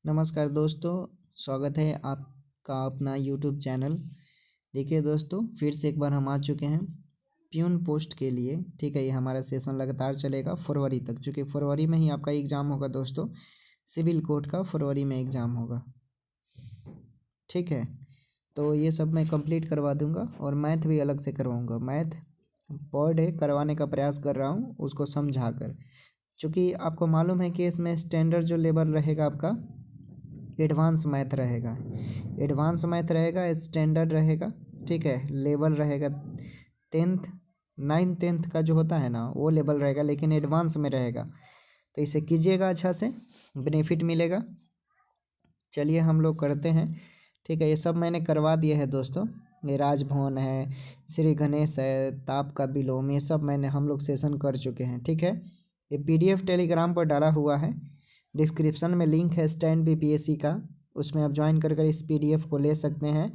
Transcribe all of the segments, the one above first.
नमस्कार दोस्तों, स्वागत है आपका अपना यूट्यूब चैनल। देखिए दोस्तों, फिर से एक बार हम आ चुके हैं प्यून पोस्ट के लिए। ठीक है, ये हमारा सेशन लगातार चलेगा फरवरी तक, चूँकि फरवरी में ही आपका एग्ज़ाम होगा दोस्तों। सिविल कोर्ट का फरवरी में एग्ज़ाम होगा। ठीक है, तो ये सब मैं कंप्लीट करवा दूंगा और मैथ भी अलग से करवाऊंगा। मैथ पर डे करवाने का प्रयास कर रहा हूँ, उसको समझा कर। चूँकि आपको मालूम है कि इसमें स्टैंडर्ड जो लेवल रहेगा आपका एडवांस मैथ रहेगा। एडवांस मैथ रहेगा, स्टैंडर्ड रहेगा। ठीक है, लेवल रहेगा 10th 9th 10th का जो होता है ना, वो लेवल रहेगा, लेकिन एडवांस में रहेगा। तो इसे कीजिएगा, अच्छा से बेनिफिट मिलेगा। चलिए हम लोग करते हैं। ठीक है, ये सब मैंने करवा दिया है दोस्तों। ये राजभवन है, श्री गणेश है, ताप का विलोम, ये सब हम लोग सेशन कर चुके हैं। ठीक है, ये PDF टेलीग्राम पर डाला हुआ है। डिस्क्रिप्शन में लिंक है स्टैंड BPSC का, उसमें आप ज्वाइन कर इस PDF को ले सकते हैं।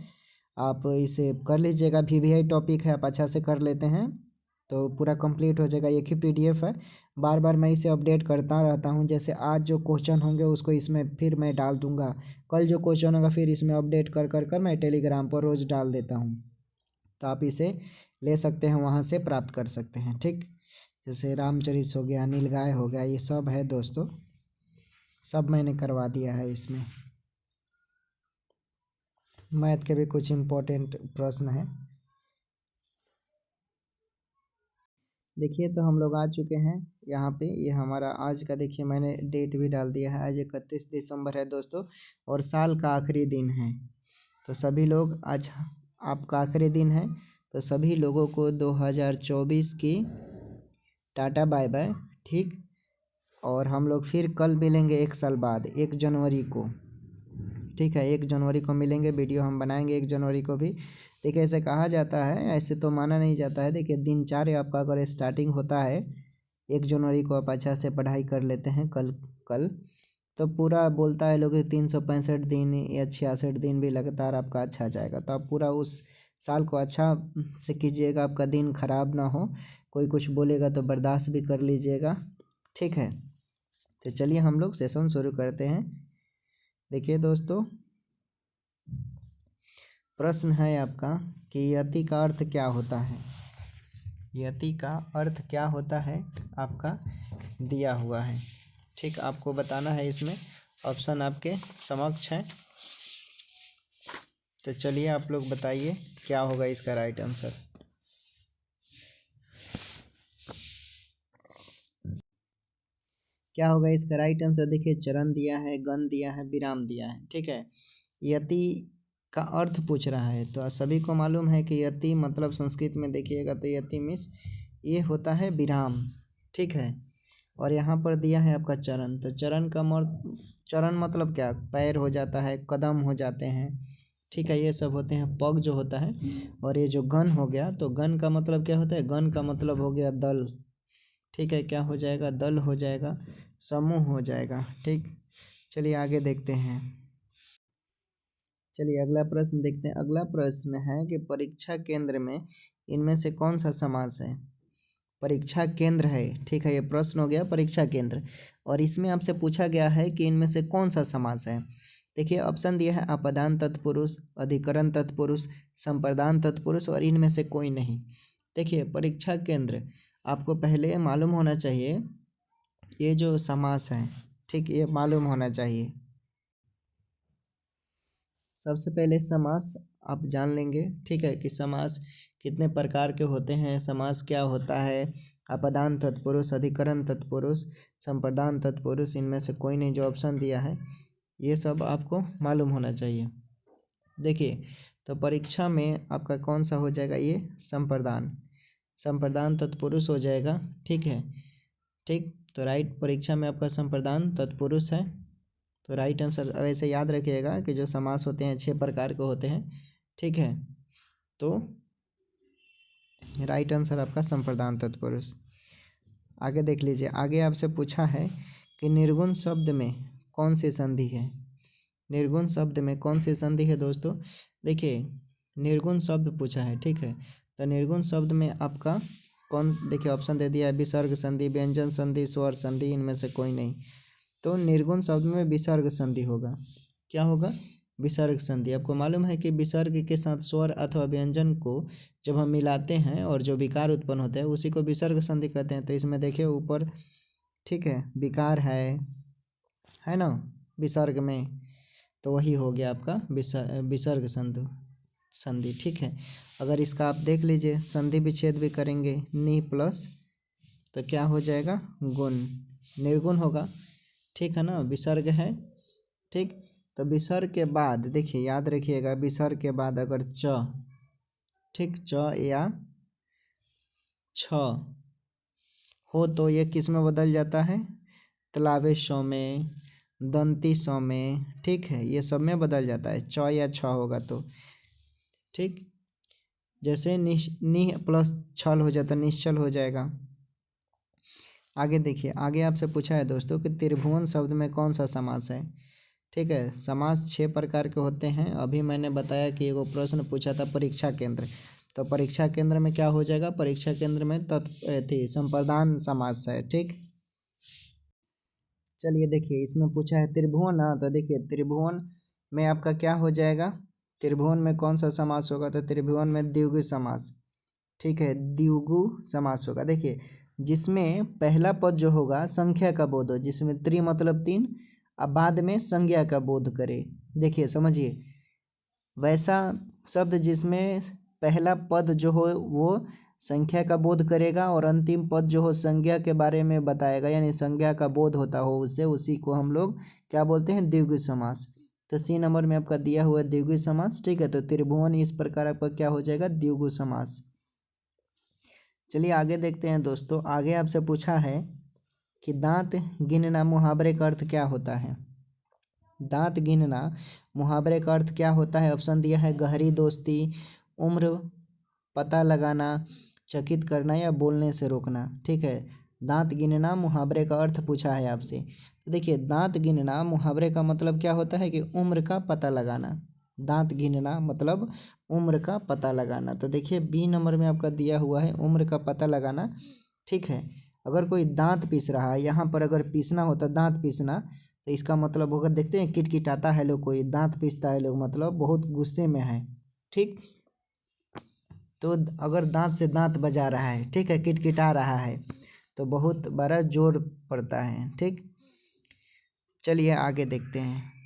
आप इसे कर लीजिएगा। VVI टॉपिक है, आप अच्छा से कर लेते हैं तो पूरा कंप्लीट हो जाएगा। एक ही PDF है, बार बार मैं इसे अपडेट करता रहता हूं। जैसे आज जो क्वेश्चन होंगे उसको इसमें फिर मैं डाल दूंगा, कल जो क्वेश्चन होगा फिर इसमें अपडेट कर कर कर मैं टेलीग्राम पर रोज़ डाल देता हूं। तो आप इसे ले सकते हैं, वहां से प्राप्त कर सकते हैं। ठीक, जैसे रामचरित हो गया, नीलगाय हो गया, ये सब है दोस्तों, सब मैंने करवा दिया है। इसमें मैथ के भी कुछ इम्पोर्टेंट प्रश्न हैं। देखिए, तो हम लोग आ चुके हैं यहाँ पे। ये हमारा आज का, देखिए मैंने डेट भी डाल दिया है। आज 31 दिसंबर है दोस्तों, और साल का आखिरी दिन है। तो सभी लोग, आज आपका आखिरी दिन है, तो सभी लोगों को 2024 की टाटा बाय बाय। ठीक, और हम लोग फिर कल मिलेंगे 1 साल बाद, 1 जनवरी को। ठीक है, 1 जनवरी को मिलेंगे, वीडियो हम बनाएंगे 1 जनवरी को भी। देखिए, ऐसे कहा जाता है, ऐसे तो माना नहीं जाता है। देखिए, दिनचर्या आपका अगर स्टार्टिंग होता है 1 जनवरी को, आप अच्छा से पढ़ाई कर लेते हैं कल कल तो पूरा बोलता है लोग 365 दिन या 66 दिन भी लगातार आपका अच्छा जाएगा। तो आप पूरा उस साल को अच्छा से कीजिएगा, आपका दिन खराब ना हो। कोई कुछ बोलेगा तो बर्दाश्त भी कर लीजिएगा। ठीक है, तो चलिए हम लोग सेशन शुरू करते हैं। देखिए दोस्तों, प्रश्न है आपका कि यति का अर्थ क्या होता है। यति का अर्थ क्या होता है आपका दिया हुआ है। ठीक, आपको बताना है। इसमें ऑप्शन आपके समक्ष है, तो चलिए आप लोग बताइए क्या होगा इसका राइट आंसर। क्या होगा इसका राइट आंसर? देखिए, चरण दिया है, गण दिया है, विराम दिया है। ठीक है, यति का अर्थ पूछ रहा है, तो सभी को मालूम है कि यति मतलब संस्कृत में देखिएगा तो यति मीन्स ये होता है विराम। ठीक है, और यहाँ पर दिया है आपका चरण, तो चरण मतलब क्या? पैर हो जाता है, कदम हो जाते हैं। ठीक है, ये सब होते हैं, पग जो होता है। और ये जो गण हो गया, तो गण का मतलब क्या होता है? गण का मतलब हो गया दल। ठीक है, क्या हो जाएगा? दल हो जाएगा, समूह हो जाएगा। ठीक, चलिए आगे देखते हैं। चलिए अगला प्रश्न देखते हैं। अगला प्रश्न है कि परीक्षा केंद्र में इनमें से कौन सा समास है? परीक्षा केंद्र है। ठीक है, ये प्रश्न हो गया परीक्षा केंद्र, और इसमें आपसे पूछा गया है कि इनमें से कौन सा समास है। देखिए, ऑप्शन दिया है अपादान तत्पुरुष, अधिकरण तत्पुरुष, संप्रदान तत्पुरुष, और इनमें से कोई नहीं। देखिए, परीक्षा केंद्र आपको पहले मालूम होना चाहिए, ये जो समास है, ठीक, ये मालूम होना चाहिए। सबसे पहले समास आप जान लेंगे। ठीक है, कि समास कितने प्रकार के होते हैं, समास क्या होता है, अपदान तत्पुरुष, अधिकरण तत्पुरुष, संप्रदान तत्पुरुष, इनमें से कोई नहीं। जो ऑप्शन दिया है ये सब आपको मालूम होना चाहिए। देखिए, तो परीक्षा में आपका कौन सा हो जाएगा? ये संप्रदान तत्पुरुष हो जाएगा। ठीक है, ठीक, तो राइट, परीक्षा में आपका संप्रदान तत्पुरुष है, तो राइट आंसर। वैसे याद रखिएगा कि जो समास होते हैं 6 प्रकार के होते हैं। ठीक है, तो राइट आंसर आपका संप्रदान तत्पुरुष। आगे देख लीजिए, आगे आपसे पूछा है कि निर्गुण शब्द में कौन सी संधि है। निर्गुण शब्द में कौन सी संधि है दोस्तों? देखिए, निर्गुण शब्द पूछा है। ठीक है, तो निर्गुण शब्द में आपका कौन, देखिए ऑप्शन दे दिया है, विसर्ग संधि, व्यंजन संधि, स्वर संधि, इनमें से कोई नहीं। तो निर्गुण शब्द में विसर्ग संधि होगा। क्या होगा? विसर्ग संधि। आपको मालूम है कि विसर्ग के साथ स्वर अथवा व्यंजन को जब हम मिलाते हैं और जो विकार उत्पन्न होता है उसी को विसर्ग संधि कहते हैं। तो इसमें देखिए ऊपर, ठीक है, विकार है ना विसर्ग में, तो वही हो गया आपका विसर्ग संधि। ठीक है, अगर इसका आप देख लीजिए संधि विच्छेद भी करेंगे, नि प्लस तो क्या हो जाएगा? गुण, निर्गुण होगा। ठीक है ना, विसर्ग है। ठीक, तो विसर्ग के बाद देखिए याद रखिएगा, विसर्ग के बाद अगर च, ठीक, च या छ हो तो ये किस में बदल जाता है? तलावे श में, दंती स में, ठीक है, ये सब में बदल जाता है च या छ होगा तो। ठीक, जैसे नि प्लस छल हो जाता, निश्चल हो जाएगा। आगे देखिए, आगे आपसे पूछा है दोस्तों कि त्रिभुवन शब्द में कौन सा समास है। ठीक है, समास 6 प्रकार के होते हैं। अभी मैंने बताया कि एगो प्रश्न पूछा था परीक्षा केंद्र, तो परीक्षा केंद्र में क्या हो जाएगा? परीक्षा केंद्र में संप्रदान समास है। ठीक, चलिए देखिए इसमें पूछा है त्रिभुवन ना, तो देखिए त्रिभुवन में आपका क्या हो जाएगा? त्रिभुवन में कौन सा समास होगा? तो त्रिभुवन में द्विगु समास। ठीक है, द्विगु समास होगा। देखिए जिसमें पहला पद जो होगा संख्या का बोध हो, जिसमें त्रि मतलब 3, अब बाद में संज्ञा का बोध करे। देखिए समझिए, वैसा शब्द जिसमें पहला पद जो हो वो संख्या का बोध करेगा और अंतिम पद जो हो संज्ञा के बारे में बताएगा, यानी संज्ञा का बोध होता हो उससे, उसी को हम लोग क्या बोलते हैं? द्विगु समास। तो सी नंबर में आपका दिया हुआ है द्विगु समास। ठीक है, तो त्रिभुवन इस प्रकार आपका क्या हो जाएगा? द्विगु समास। चलिए आगे देखते हैं दोस्तों। आगे आपसे पूछा है कि दांत गिनना मुहावरे का अर्थ क्या होता है? दांत गिनना मुहावरे का अर्थ क्या होता है? ऑप्शन दिया है गहरी दोस्ती, उम्र पता लगाना, चकित करना या बोलने से रोकना। ठीक है, दांत गिनना मुहावरे का अर्थ पूछा है आपसे। तो देखिए दांत गिनना मुहावरे का मतलब क्या होता है कि उम्र का पता लगाना। दांत गिनना मतलब उम्र का पता लगाना। तो देखिए बी नंबर में आपका दिया हुआ है उम्र का पता लगाना। ठीक है, अगर कोई दांत पीस रहा है, यहाँ पर अगर पीसना होता दांत पीसना, तो इसका मतलब होगा, देखते हैं किटकिटाता है लोग, कोई दांत पीसता है लोग, मतलब बहुत गुस्से में है। ठीक, तो अगर दांत से दांत बजा रहा है, ठीक है, किटकिटा रहा है, तो बहुत बड़ा जोर पड़ता है। ठीक, चलिए आगे देखते हैं।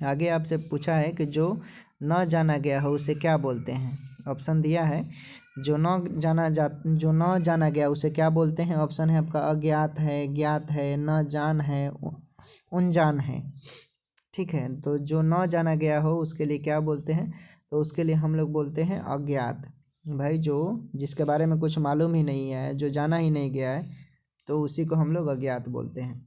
आगे आपसे पूछा है कि जो न जाना गया हो उसे क्या बोलते हैं। ऑप्शन दिया है जो न जाना गया उसे क्या बोलते हैं। ऑप्शन है आपका अज्ञात है, ज्ञात है, न जान है, अनजान है। ठीक है, तो जो न जाना गया हो उसके लिए क्या बोलते हैं? तो उसके लिए हम लोग बोलते हैं अज्ञात। भाई जो जिसके बारे में कुछ मालूम ही नहीं है, जो जाना ही नहीं गया है, तो उसी को हम लोग अज्ञात बोलते हैं।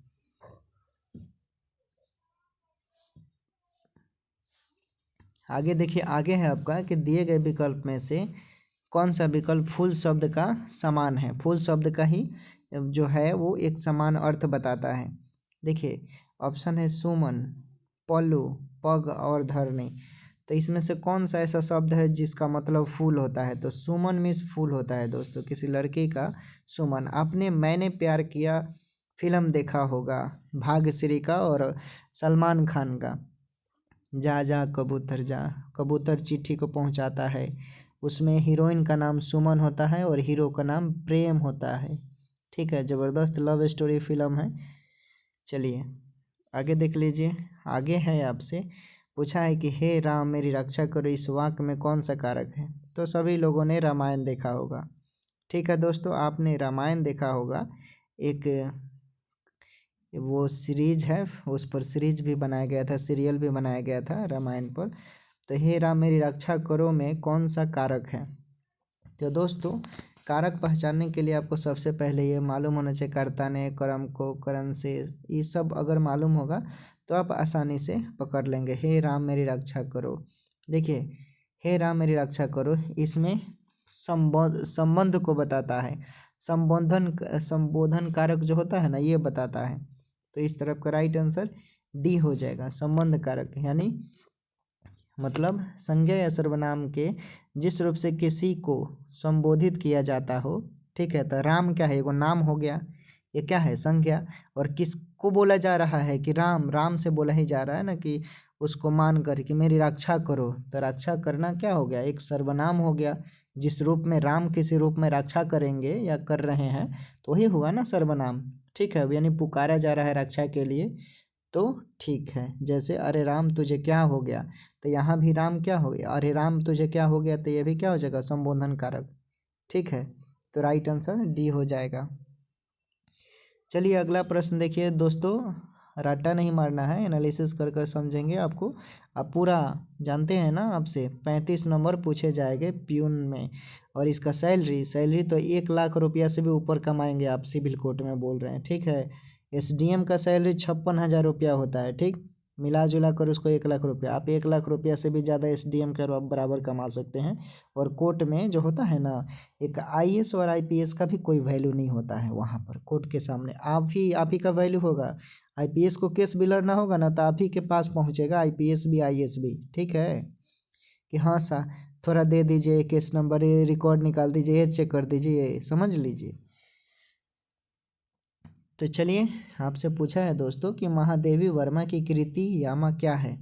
आगे देखिए, आगे है आपका कि दिए गए विकल्प में से कौन सा विकल्प फूल शब्द का समान है। फूल शब्द का ही जो है वो एक समान अर्थ बताता है। देखिए ऑप्शन है सुमन, पल्लू, पग और धरनी। तो इसमें से कौन सा ऐसा शब्द है जिसका मतलब फूल होता है? तो सुमन मीन्स फूल होता है दोस्तों, किसी लड़की का सुमन। आपने मैंने प्यार किया फिल्म देखा होगा, भाग्यश्री का और सलमान खान का। जा जा कबूतर जा, कबूतर चिट्ठी को पहुंचाता है, उसमें हीरोइन का नाम सुमन होता है और हीरो का नाम प्रेम होता है। ठीक है, ज़बरदस्त लव स्टोरी फिल्म है। चलिए आगे देख लीजिए। आगे है आपसे पूछा है कि हे राम मेरी रक्षा करो, इस वाक्य में कौन सा कारक है। तो सभी लोगों ने रामायण देखा होगा। ठीक है दोस्तों, आपने रामायण देखा होगा, एक वो सीरीज है, उस पर सीरीज भी बनाया गया था, सीरियल भी बनाया गया था रामायण पर। तो हे राम मेरी रक्षा करो में कौन सा कारक है? तो दोस्तों कारक पहचानने के लिए आपको सबसे पहले ये मालूम होना चाहिए कर्ता ने, कर्म को, करण से, ये सब अगर मालूम होगा तो आप आसानी से पकड़ लेंगे। हे राम मेरी रक्षा करो। देखिए हे राम मेरी रक्षा करो, इसमें संबंध को बताता है, संबोधन कारक जो होता है ना, ये बताता है। तो इस तरफ का राइट आंसर डी हो जाएगा, संबंध कारक, यानी मतलब संज्ञा या सर्वनाम के जिस रूप से किसी को संबोधित किया जाता हो। ठीक है, तो राम क्या है? एगो नाम हो गया, ये क्या है, संज्ञा। और किसको बोला जा रहा है कि राम, राम से बोला ही जा रहा है ना कि उसको मान कर कि मेरी रक्षा करो। तो रक्षा करना क्या हो गया, एक सर्वनाम हो गया। जिस रूप में राम किसी रूप में रक्षा करेंगे या कर रहे हैं तो वही हुआ ना सर्वनाम। ठीक है, यानी पुकारा जा रहा है रक्षा के लिए, तो ठीक है। जैसे अरे राम तुझे क्या हो गया, तो यहाँ भी राम क्या हो गया, अरे राम तुझे क्या हो गया, तो ये भी क्या हो जाएगा, संबोधन कारक। ठीक है, तो राइट आंसर डी हो जाएगा। चलिए अगला प्रश्न देखिए दोस्तों, रट्टा नहीं मारना है, एनालिसिस कर कर समझेंगे आपको। आप पूरा जानते हैं ना, आपसे 35 नंबर पूछे जाएंगे प्यून में। और इसका सैलरी सैलरी तो 1 लाख रुपया से भी ऊपर कमाएंगे आप, सिविल कोर्ट में बोल रहे हैं। ठीक है, एसडीएम का सैलरी 56,000 रुपया होता है। ठीक, मिला जुला कर उसको 1 लाख रुपया, आप 1 लाख रुपया से भी ज़्यादा एसडीएम के बराबर कमा सकते हैं। और कोर्ट में जो होता है ना, एक आईएएस और आईपीएस का भी कोई वैल्यू नहीं होता है वहाँ पर कोर्ट के सामने। आप ही का वैल्यू होगा। आईपीएस को केस भी लड़ना होगा ना, तो आप ही के पास पहुँचेगा, आईपीएस भी आईएएस भी। ठीक है, कि हाँ सा थोड़ा दे दीजिए केस नंबर, ये रिकॉर्ड निकाल दीजिए, ये चेक कर दीजिए, समझ लीजिए। तो चलिए, आपसे पूछा है दोस्तों कि महादेवी वर्मा की कृति यामा क्या है।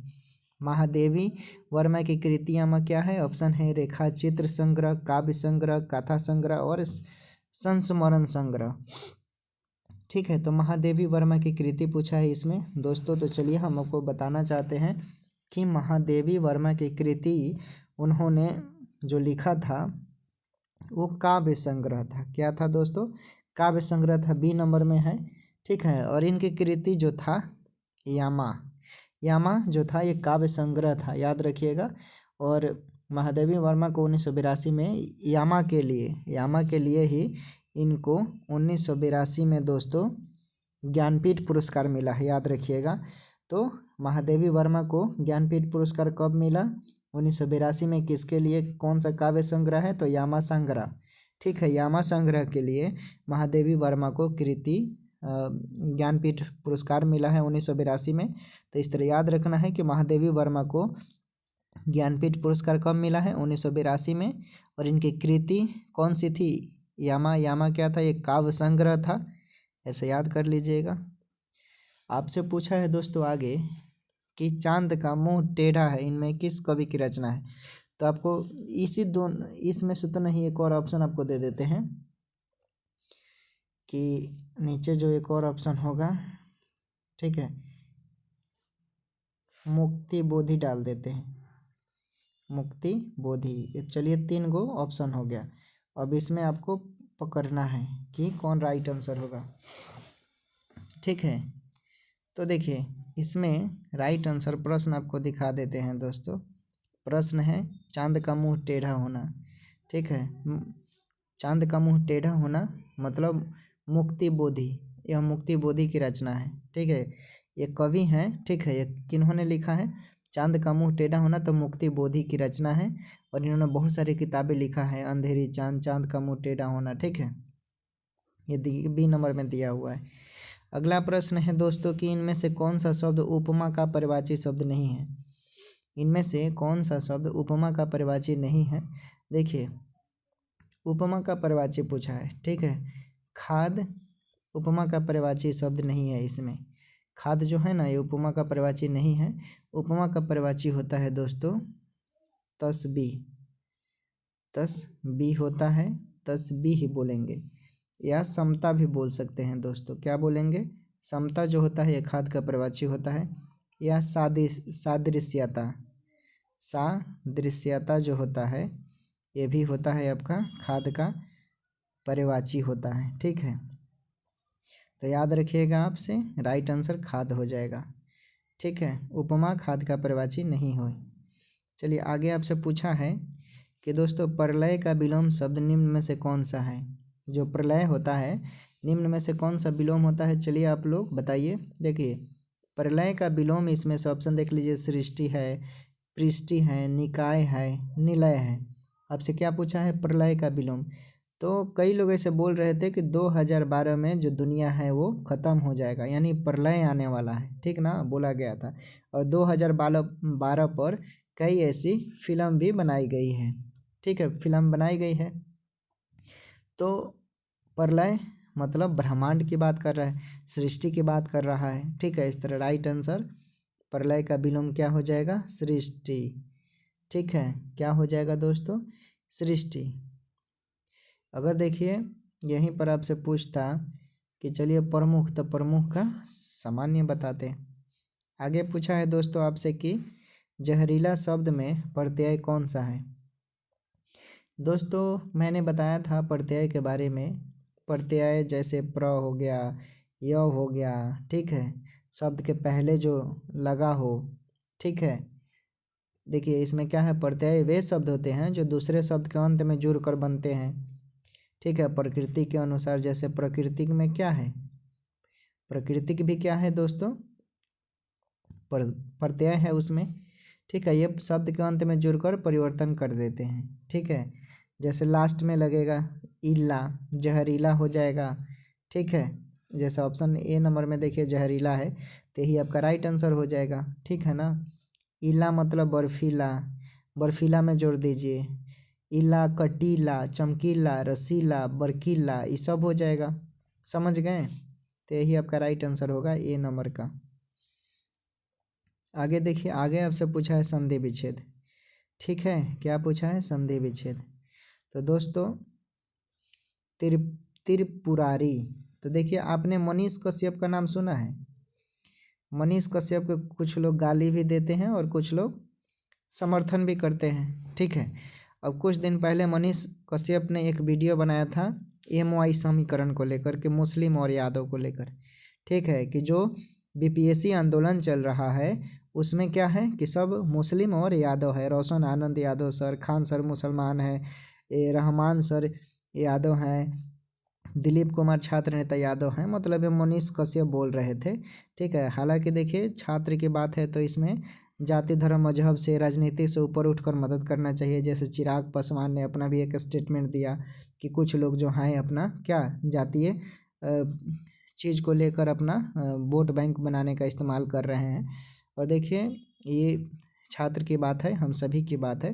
महादेवी वर्मा की कृति यामा क्या है। ऑप्शन है रेखा चित्र संग्रह, काव्य संग्रह, कथा संग्रह और संस्मरण संग्रह। ठीक है, तो महादेवी वर्मा की कृति पूछा है इसमें दोस्तों। तो चलिए हम आपको बताना चाहते हैं कि महादेवी वर्मा की कृति उन्होंने जो लिखा था वो काव्य संग्रह था। क्या था दोस्तों, काव्य संग्रह था, बी नंबर में है। ठीक है, और इनकी कृति जो था यामा, यामा जो था ये काव्य संग्रह था, याद रखिएगा। और महादेवी वर्मा को 1982 में यामा के लिए ही इनको 1982 में दोस्तों ज्ञानपीठ पुरस्कार मिला है, याद रखिएगा। तो महादेवी वर्मा को ज्ञानपीठ पुरस्कार कब मिला, 1982 में। किसके लिए, कौन सा काव्य संग्रह है, तो यामा संग्रह। ठीक है, यामा संग्रह के लिए महादेवी वर्मा को कृति ज्ञानपीठ पुरस्कार मिला है 1982 में। तो इस तरह याद रखना है कि महादेवी वर्मा को ज्ञानपीठ पुरस्कार कब मिला है, 1982 में। और इनकी कृति कौन सी थी, यामा। यामा क्या था, ये काव्य संग्रह था, ऐसे याद कर लीजिएगा। आपसे पूछा है दोस्तों आगे कि चांद का मुंह टेढ़ा है, इनमें किस कवि की रचना है। तो आपको इसमें से तो नहीं, एक और ऑप्शन आपको दे देते हैं कि नीचे जो एक और ऑप्शन होगा, ठीक है, मुक्ति बोधि डाल देते हैं, मुक्ति बोधि। चलिए 3 गो ऑप्शन हो गया। अब इसमें आपको पकड़ना है कि कौन राइट आंसर होगा। ठीक है, तो देखिए इसमें राइट आंसर, प्रश्न आपको दिखा देते हैं दोस्तों। प्रश्न है चांद का मुंह टेढ़ा होना। ठीक है, चांद का मुंह टेढ़ा होना मतलब मुक्ति बोधि, यह मुक्ति बोधि की रचना है। ठीक है, ये कवि हैं। ठीक है, ये किन्होंने लिखा है, चांद का मुंह टेढ़ा होना तो मुक्ति बोधि की रचना है। और इन्होंने बहुत सारी किताबें लिखा है, अंधेरी चांद, चांद का मुंह टेढ़ा होना। ठीक है, ये बी नंबर में दिया हुआ है। अगला प्रश्न है दोस्तों कि इनमें से कौन सा शब्द उपमा का परिवाची शब्द नहीं है। इनमें से कौन सा शब्द उपमा का परिवाची नहीं है। देखिए उपमा का परिवाची पूछा है। ठीक है, खाद उपमा का परिवाची शब्द नहीं है इसमें। खाद जो है ना, ये उपमा का परिवाची नहीं है। उपमा का परिवाची होता है दोस्तों तस्बीह, तस्बीह होता है, तस्बीह ही बोलेंगे, या समता भी बोल सकते हैं दोस्तों। क्या बोलेंगे, समता जो होता है ये खाद का परिवाची होता है। या सादृश्यता, सादृश्यता जो होता है ये भी होता है आपका खाद का परिवाची होता है। ठीक है, तो याद रखिएगा, आपसे राइट आंसर खाद हो जाएगा। ठीक है, उपमा खाद का परिवाची नहीं हो। चलिए आगे आपसे पूछा है कि दोस्तों प्रलय का विलोम शब्द निम्न में से कौन सा है। जो प्रलय होता है निम्न में से कौन सा विलोम होता है, चलिए आप लोग बताइए। देखिए प्रलय का विलोम, इसमें से ऑप्शन देख लीजिए, सृष्टि है, पृष्टि है, निकाय है, निलय है। आपसे क्या पूछा है, प्रलय का विलोम। तो कई लोग ऐसे बोल रहे थे कि 2012 में जो दुनिया है वो ख़त्म हो जाएगा, यानी प्रलय आने वाला है। ठीक ना, बोला गया था। और 2012 पर कई ऐसी फिल्म भी बनाई गई है। ठीक है, फिल्म बनाई गई है। तो प्रलय मतलब ब्रह्मांड की बात कर रहा है, सृष्टि की बात कर रहा है। ठीक है, इस तरह राइट आंसर प्रलय का विलोम क्या हो जाएगा, सृष्टि। ठीक है, क्या हो जाएगा दोस्तों, सृष्टि। अगर देखिए यहीं पर आपसे पूछता कि चलिए प्रमुख, तो प्रमुख का सामान्य बताते। आगे पूछा है दोस्तों आपसे कि जहरीला शब्द में प्रत्यय कौन सा है। दोस्तों मैंने बताया था प्रत्यय के बारे में, प्रत्यय जैसे प्र हो गया, य हो गया, ठीक है, शब्द के पहले जो लगा हो। ठीक है, देखिए इसमें क्या है, प्रत्यय वे शब्द होते हैं जो दूसरे शब्द के अंत में जुड़ कर बनते हैं। ठीक है, प्रकृति के अनुसार, जैसे प्रकृति में क्या है, प्रकृतिक भी क्या है दोस्तों, प्रत्यय है उसमें। ठीक है, ये शब्द के अंत में जुड़कर परिवर्तन कर देते हैं। ठीक है, जैसे लास्ट में लगेगा इला, जहरीला हो जाएगा। ठीक है, जैसे ऑप्शन ए नंबर में देखिए जहरीला है, तो यही आपका राइट आंसर हो जाएगा। ठीक है ना, इला मतलब बर्फीला, बर्फीला में जोड़ दीजिए, इला कटीला, चमकीला, रसीला, बरकीला, ये सब हो जाएगा। समझ गए, तो यही आपका राइट आंसर होगा ए नंबर का। आगे देखिए, आगे आपसे पूछा है संधि विच्छेद। ठीक है, क्या पूछा है, संधि विच्छेद। तो दोस्तों त्रिपुरारी, तो देखिए आपने मनीष कश्यप का नाम सुना है। मनीष कश्यप को कुछ लोग गाली भी देते हैं और कुछ लोग समर्थन भी करते हैं। ठीक है, अब कुछ दिन पहले मनीष कश्यप ने एक वीडियो बनाया था MY समीकरण को लेकर के, मुस्लिम और यादव को लेकर। ठीक है, कि जो BPSC आंदोलन चल रहा है उसमें क्या है कि सब मुस्लिम और यादव है। रोशन आनंद यादव सर, खान सर मुसलमान है, रहमान सर यादव हैं, दिलीप कुमार छात्र नेता यादव हैं, मतलब ये मनीष कश्यप बोल रहे थे। ठीक है, हालांकि देखिए छात्र की बात है तो इसमें जाति धर्म मजहब से, राजनीति से ऊपर उठकर मदद करना चाहिए। जैसे चिराग पासवान ने अपना भी एक स्टेटमेंट दिया कि कुछ लोग जो हैं अपना क्या जातीय चीज़ को लेकर अपना वोट बैंक बनाने का इस्तेमाल कर रहे हैं। और देखिए ये छात्र की बात है, हम सभी की बात है,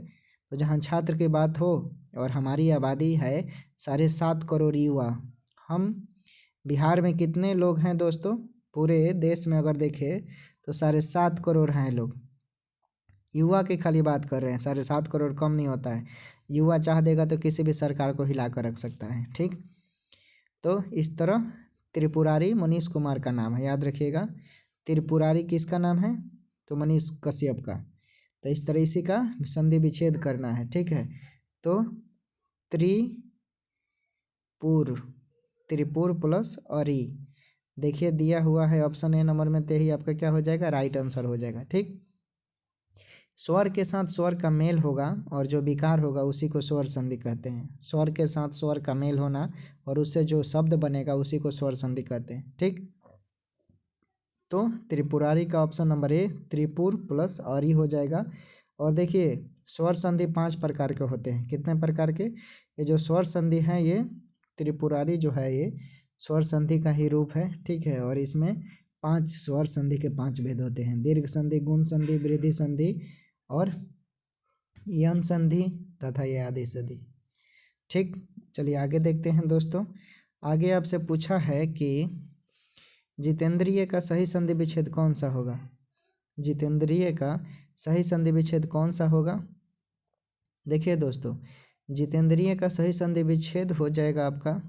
तो जहाँ छात्र की बात हो और हमारी आबादी है 7.5 करोड़ युवा। हम बिहार में कितने लोग हैं दोस्तों, पूरे देश में अगर देखें तो 7.5 करोड़ हैं लोग। युवा की खाली बात कर रहे हैं, 7.5 करोड़ कम नहीं होता है। युवा चाह देगा तो किसी भी सरकार को हिला कर रख सकता है। ठीक, तो इस तरह त्रिपुरारी मनीष कुमार का नाम है, याद रखिएगा। त्रिपुरारी किसका नाम है, तो मनीष कश्यप का। तो इस तरह इसी का संधि विच्छेद करना है। ठीक है, तो त्रिपुर, त्रिपुर प्लस अरी, देखिए दिया हुआ है ऑप्शन ए नंबर में, तो यही आपका क्या हो जाएगा, राइट आंसर हो जाएगा। ठीक, स्वर के साथ स्वर का मेल होगा और जो विकार होगा उसी को स्वर संधि कहते हैं। स्वर के साथ स्वर का मेल होना और उससे जो शब्द बनेगा उसी को स्वर संधि कहते हैं। ठीक, तो त्रिपुरारी का option number A Tripur plus आरी हो जाएगा। और देखिए स्वर संधि 5 प्रकार के होते हैं। कितने प्रकार के, ये जो स्वर संधि है ये त्रिपुरारी जो है ये स्वर संधि का ही रूप है। ठीक है, और इसमें 5 स्वर संधि के 5 भेद होते हैं, दीर्घ संधि, गुण संधि, वृद्धि संधि और यन संधि तथा ये आदि संधि। ठीक, चलिए आगे देखते हैं दोस्तों। आगे आपसे पूछा है कि जितेंद्रिय का सही संधि विच्छेद कौन सा होगा। जितेंद्रिय का सही संधि विच्छेद कौन सा होगा। देखिए दोस्तों, जितेंद्रिय का सही संधि विच्छेद हो जाएगा आपका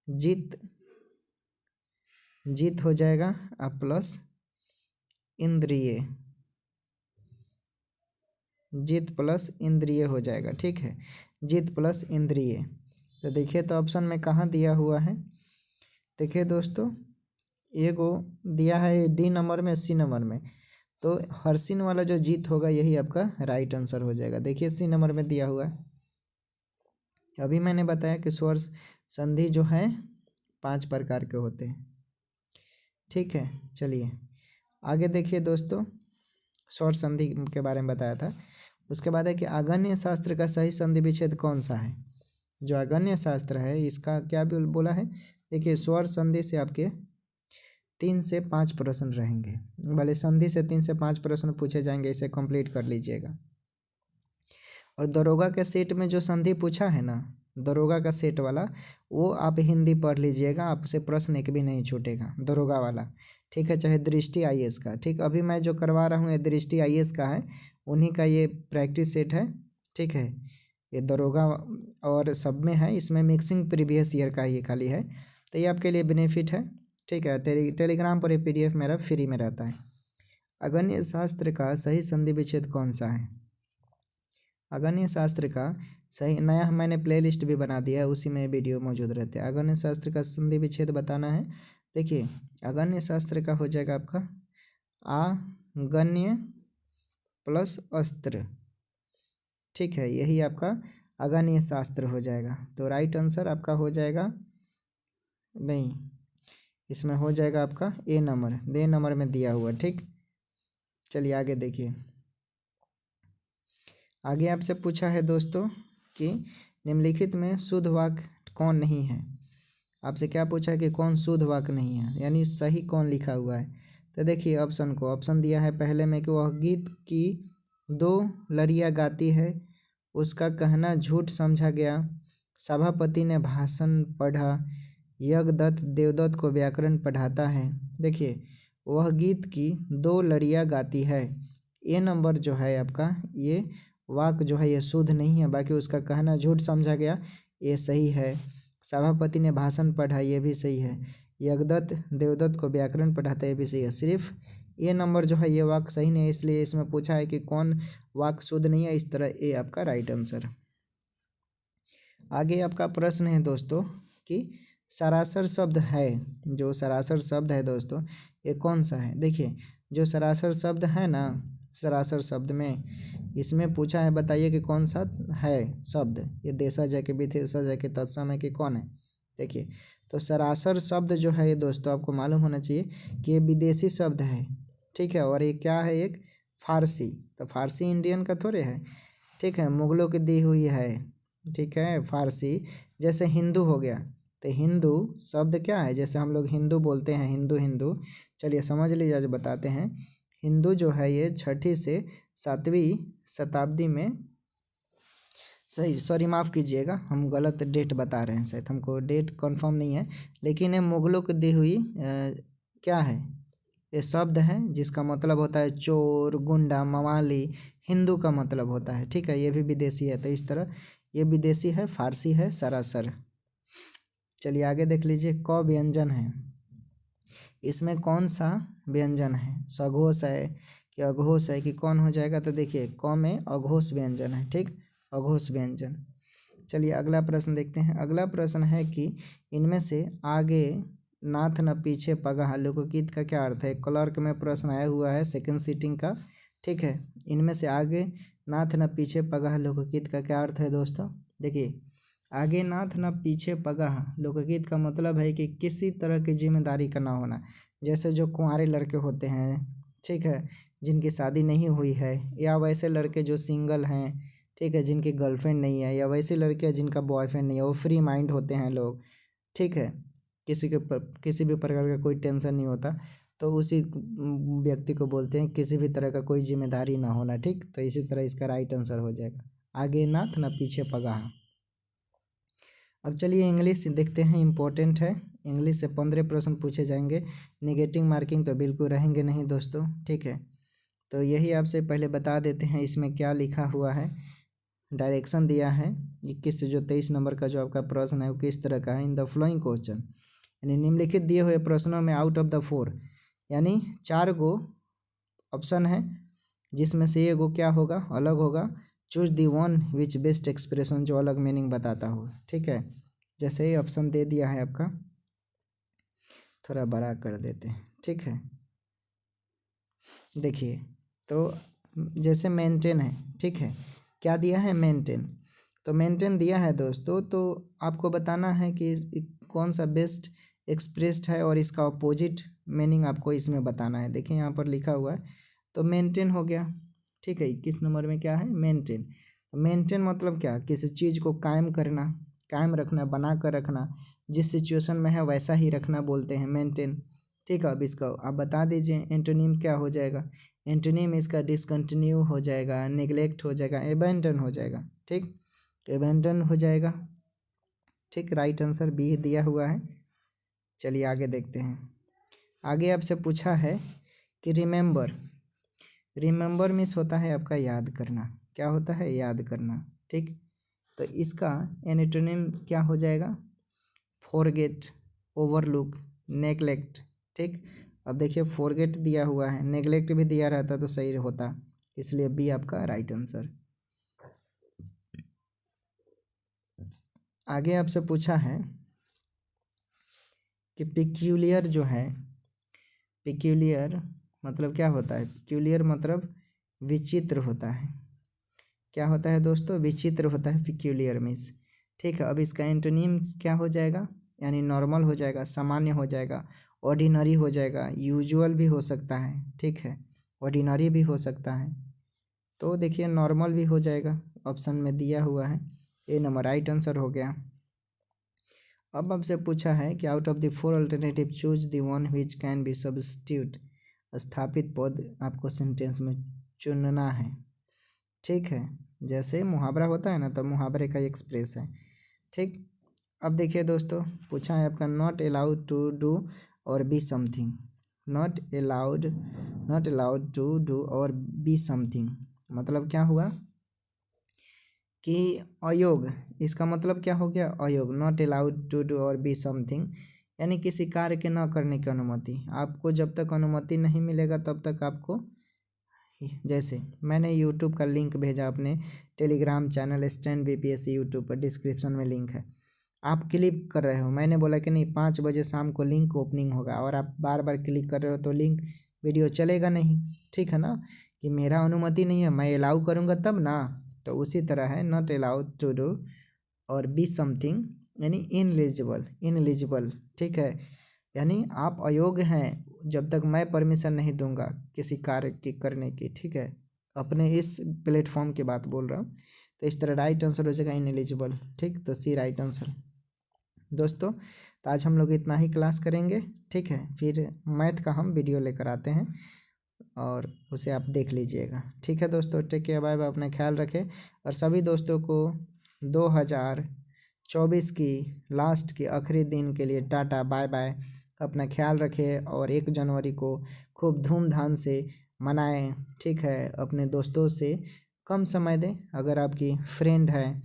जित, जित हो जाएगा आप प्लस इंद्रिय, जित प्लस इंद्रिय हो जाएगा। ठीक है, जित प्लस इंद्रिय। तो देखिए तो ऑप्शन में कहाँ दिया हुआ है, देखिए दोस्तों एगो दिया है डी नंबर में, सी नंबर में, तो हर्षिन वाला जो जीत होगा यही आपका राइट आंसर हो जाएगा। देखिए सी नंबर में दिया हुआ है। अभी मैंने बताया कि स्वर संधि जो है 5 प्रकार के होते हैं। ठीक है, चलिए आगे देखिए दोस्तों, स्वर संधि के बारे में बताया था। उसके बाद है कि आगन्य शास्त्र का सही संधि विच्छेद कौन सा है। जो आगन्य शास्त्र है इसका क्या बोला है, देखिए स्वर संधि से आपके 3 से 5 प्रश्न रहेंगे, भले संधि से 3 से 5 प्रश्न पूछे जाएंगे, इसे कंप्लीट कर लीजिएगा। और दरोगा के सेट में जो संधि पूछा है ना, दरोगा का सेट वाला, वो आप हिंदी पढ़ लीजिएगा, आपसे प्रश्न एक भी नहीं छूटेगा दरोगा वाला, ठीक है। चाहे दृष्टि आईएएस का, ठीक। अभी मैं जो करवा रहा हूँ ये दृष्टि आईएएस का है, उन्हीं का ये प्रैक्टिस सेट है, ठीक है। ये दरोगा और सब में है, इसमें मिक्सिंग प्रीवियस ईयर का ये खाली है, तो ये आपके लिए बेनिफिट है, ठीक है। टेलीग्राम पर ये पीडीएफ मेरा फ्री में रहता है। अगन्य शास्त्र का सही संधि विच्छेद कौन सा है? अगन्य शास्त्र का सही, नया मैंने प्लेलिस्ट भी बना दिया है, उसी में वीडियो मौजूद रहते हैं। अगन्य शास्त्र का संधि विच्छेद बताना है। देखिए अगन्य शास्त्र का हो जाएगा आपका आगन्य प्लस अस्त्र, ठीक है, यही आपका अगन्य शास्त्र हो जाएगा। तो राइट आंसर आपका हो जाएगा, नहीं, इसमें हो जाएगा आपका ए नंबर में दिया हुआ, ठीक। चलिए आगे देखिए। आगे आपसे पूछा है दोस्तों कि निम्नलिखित में शुद्ध वाक्य कौन नहीं है। आपसे क्या पूछा है कि कौन शुद्ध वाक्य नहीं है, यानी सही कौन लिखा हुआ है। तो देखिए ऑप्शन दिया है पहले में कि वह गीत की 2 लड़ियाँ गाती है, उसका कहना झूठ समझा गया, सभापति ने भाषण पढ़ा, यज्ञदत्त देवदत्त को व्याकरण पढ़ाता है। देखिए वह गीत की 2 लड़ियाँ गाती है, ए नंबर जो है आपका, ये वाक्य जो है ये शुद्ध नहीं है। बाकी उसका कहना झूठ समझा गया, ये सही है। सभापति ने भाषण पढ़ा, ये भी सही है। यज्ञदत्त देवदत्त को व्याकरण पढ़ाता है, ये भी सही है। सिर्फ ए नंबर जो है ये वाक्य सही नहीं है, इसलिए इसमें पूछा है कि कौन वाक्य शुद्ध नहीं है, इस तरह ए आपका राइट आंसर। आगे आपका प्रश्न है दोस्तों कि सरासर शब्द है, जो सरासर शब्द है दोस्तों ये कौन सा है। देखिए जो सरासर शब्द है ना, सरासर शब्द में इसमें पूछा है बताइए कि कौन सा है शब्द, ये देशज है कि विदेशज है कि तत्सम है कि कौन है। देखिए तो सरासर शब्द जो है ये दोस्तों आपको मालूम होना चाहिए कि ये विदेशी शब्द है, ठीक है। और ये क्या है, एक फारसी, तो फारसी इंडियन का थोड़े है, ठीक है, मुगलों की दी हुई है, ठीक है। फारसी जैसे हिंदू हो गया, तो हिंदू शब्द क्या है, जैसे हम लोग हिंदू बोलते हैं, हिंदू, चलिए समझ लीजिए, आज बताते हैं। हिंदू जो है ये 6ठी से 7वीं शताब्दी में, सॉरी माफ़ कीजिएगा, हम गलत डेट बता रहे हैं, शायद हमको डेट कंफर्म नहीं है, लेकिन ये मुगलों को दी हुई क्या है, ये शब्द है जिसका मतलब होता है चोर, गुंडा, मवाली, हिंदू का मतलब होता है, ठीक है। ये भी विदेशी है, तो इस तरह ये विदेशी है, फारसी है सरासर। चलिए आगे देख लीजिए। क व्यंजन है, इसमें कौन सा व्यंजन है, सघोष है कि अघोष है कि कौन हो जाएगा। तो देखिए क में अघोष व्यंजन है, ठीक, अघोष व्यंजन। चलिए अगला प्रश्न देखते हैं। अगला प्रश्न है कि इनमें से आगे नाथ न पीछे पगहा लोकगीत का क्या अर्थ है। क्लर्क में प्रश्न आया हुआ है सेकंड सीटिंग का, ठीक है। इनमें से आगे नाथ न पीछे पगहा लोकगीत का क्या अर्थ है दोस्तों। देखिए आगे नाथ न पीछे पगहा लोकगीत का मतलब है कि किसी तरह की जिम्मेदारी का ना होना, जैसे जो कुंवारे लड़के होते हैं, ठीक है, जिनकी शादी नहीं हुई है, या वैसे लड़के जो सिंगल हैं, ठीक है, जिनकी गर्लफ्रेंड नहीं है, या वैसे लड़के जिनका बॉयफ्रेंड नहीं है, वो फ्री माइंड होते हैं लोग, ठीक है, किसी भी प्रकार का कोई टेंशन नहीं होता, तो उसी व्यक्ति को बोलते हैं किसी भी तरह का कोई जिम्मेदारी ना होना, ठीक। तो इसी तरह इसका राइट आंसर हो जाएगा आगे नाथ न पीछे पगहा। अब चलिए इंग्लिश देखते हैं, इम्पोर्टेंट है। इंग्लिश से 15 प्रश्न पूछे जाएंगे, नेगेटिव मार्किंग तो बिल्कुल रहेंगे नहीं दोस्तों, ठीक है। तो यही आपसे पहले बता देते हैं इसमें क्या लिखा हुआ है। डायरेक्शन दिया है 21 से जो 23 नंबर का जो आपका प्रश्न है वो किस तरह का है। इन द फ्लोइंग क्वेश्चन, यानी निम्नलिखित दिए हुए प्रश्नों में आउट ऑफ द 4, यानी 4 गो ऑप्शन है जिसमें से एगो क्या होगा, अलग होगा। Choose the one which best expression, जो अलग मीनिंग बताता हो, ठीक है। जैसे ही ऑप्शन दे दिया है आपका, थोड़ा बड़ा कर देते हैं, ठीक है। देखिए तो जैसे मेंटेन है, ठीक है, क्या दिया है, मेंटेन, तो मेंटेन दिया है दोस्तों, तो आपको बताना है कि कौन सा बेस्ट एक्सप्रेस्ड है और इसका अपोजिट मीनिंग आपको इसमें बताना है। देखिए यहाँ पर लिखा हुआ है, तो मेंटेन हो गया, ठीक है। 21 नंबर में क्या है, मेंटेन। मेंटेन मतलब क्या, किसी चीज़ को कायम करना, कायम रखना, बना कर रखना, जिस सिचुएशन में है वैसा ही रखना बोलते हैं मेंटेन, ठीक है। अब इसका आप बता दीजिए एंटोनिम क्या हो जाएगा। एंटोनिम इसका डिसकंटिन्यू हो जाएगा, नेग्लेक्ट हो जाएगा, एबेंडन हो जाएगा। ठीक, एबेंडन हो जाएगा। ठीक, राइट आंसर बी दिया हुआ है। चलिए आगे देखते हैं। आगे आपसे पूछा है कि रिमेंबर, रिमेंबर मीन्स होता है आपका याद करना। क्या होता है? याद करना। ठीक, तो इसका एंटोनिम क्या हो जाएगा? Forget, overlook, neglect. ठीक, अब देखिए फॉरगेट दिया हुआ है, नेग्लेक्ट भी दिया रहता तो सही होता, इसलिए बी आपका राइट आंसर। आगे आपसे पूछा है कि पिक्यूलियर जो है, पिक्यूलियर मतलब क्या होता है? पिक्यूलियर मतलब विचित्र होता है। क्या होता है दोस्तों? विचित्र होता है पिक्यूलियर मीन्स। ठीक है, अब इसका एंटोनिम्स क्या हो जाएगा? यानी नॉर्मल हो जाएगा, सामान्य हो जाएगा, ऑर्डिनरी हो जाएगा, यूजुअल भी हो सकता है। ठीक है, ऑर्डिनरी भी हो सकता है। तो देखिए नॉर्मल भी हो जाएगा, ऑप्शन में दिया हुआ है। ए नंबर राइट आंसर हो गया। अब आपसे पूछा है कि out of the four alternative choose the one which can be substitute. स्थापित पद आपको सेंटेंस में चुनना है। ठीक है, जैसे मुहावरा होता है ना, तो मुहावरे का एक्सप्रेस है। ठीक, अब देखिए दोस्तों पूछा है आपका not allowed to do or be something. Not allowed, not allowed to do or be something मतलब क्या हुआ कि अयोग, इसका मतलब क्या हो गया? अयोग। Not allowed to do or be something यानी किसी कार्य के न करने की अनुमति। आपको जब तक अनुमति नहीं मिलेगा तब तक आपको, जैसे मैंने यूट्यूब का लिंक भेजा अपने Telegram channel stand BPSC YouTube पर, डिस्क्रिप्शन में लिंक है। आप क्लिक कर रहे हो, मैंने बोला कि नहीं 5 बजे शाम को लिंक ओपनिंग होगा, और आप बार बार क्लिक कर रहे हो तो लिंक वीडियो चलेगा नहीं। ठीक है ना, कि मेरा अनुमति नहीं है, मैं अलाउ करूँगा तब ना। तो उसी तरह है not allowed to do or be something यानी इनएलिजिबल, इनएलिजिबल। ठीक है, यानी आप अयोग्य हैं जब तक मैं परमिशन नहीं दूंगा किसी कार्य की करने की। ठीक है, अपने इस प्लेटफॉर्म की बात बोल रहा हूँ। तो इस तरह राइट आंसर हो जाएगा इनएलिजिबल। ठीक, तो सी राइट आंसर। दोस्तों तो आज हम लोग इतना ही क्लास करेंगे। ठीक है, फिर मैथ का हम वीडियो लेकर आते हैं और उसे आप देख लीजिएगा। ठीक है दोस्तों, टेक केयर, बाय बाय, अपना ख्याल रखें। और सभी दोस्तों को 2024 की लास्ट के आखिरी दिन के लिए टाटा बाय बाय। अपना ख्याल रखें और 1 जनवरी को खूब धूमधाम से मनाएं। ठीक है, अपने दोस्तों से कम समय दें। अगर आपकी फ्रेंड है,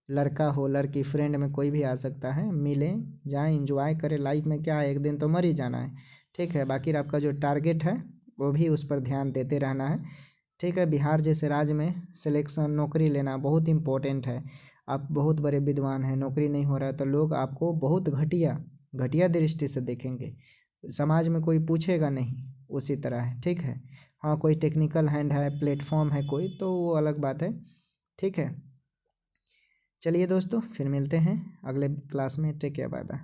लड़का हो लड़की, फ्रेंड में कोई भी आ सकता है, मिलें, जाएं, एंजॉय करें। लाइफ में क्या है, एक दिन तो मर ही जाना है। ठीक है, बाकी आपका जो टारगेट है वो भी उस पर ध्यान देते रहना है। ठीक है, बिहार जैसे राज्य में सिलेक्शन, नौकरी लेना बहुत इम्पोर्टेंट है। आप बहुत बड़े विद्वान हैं, नौकरी नहीं हो रहा है तो लोग आपको बहुत घटिया घटिया दृष्टि से देखेंगे, समाज में कोई पूछेगा नहीं। उसी तरह है। ठीक है, हाँ कोई टेक्निकल हैंड है, प्लेटफॉर्म है कोई, तो वो अलग बात है। ठीक है, चलिए दोस्तों फिर मिलते हैं अगले क्लास में। Take care, bye bye.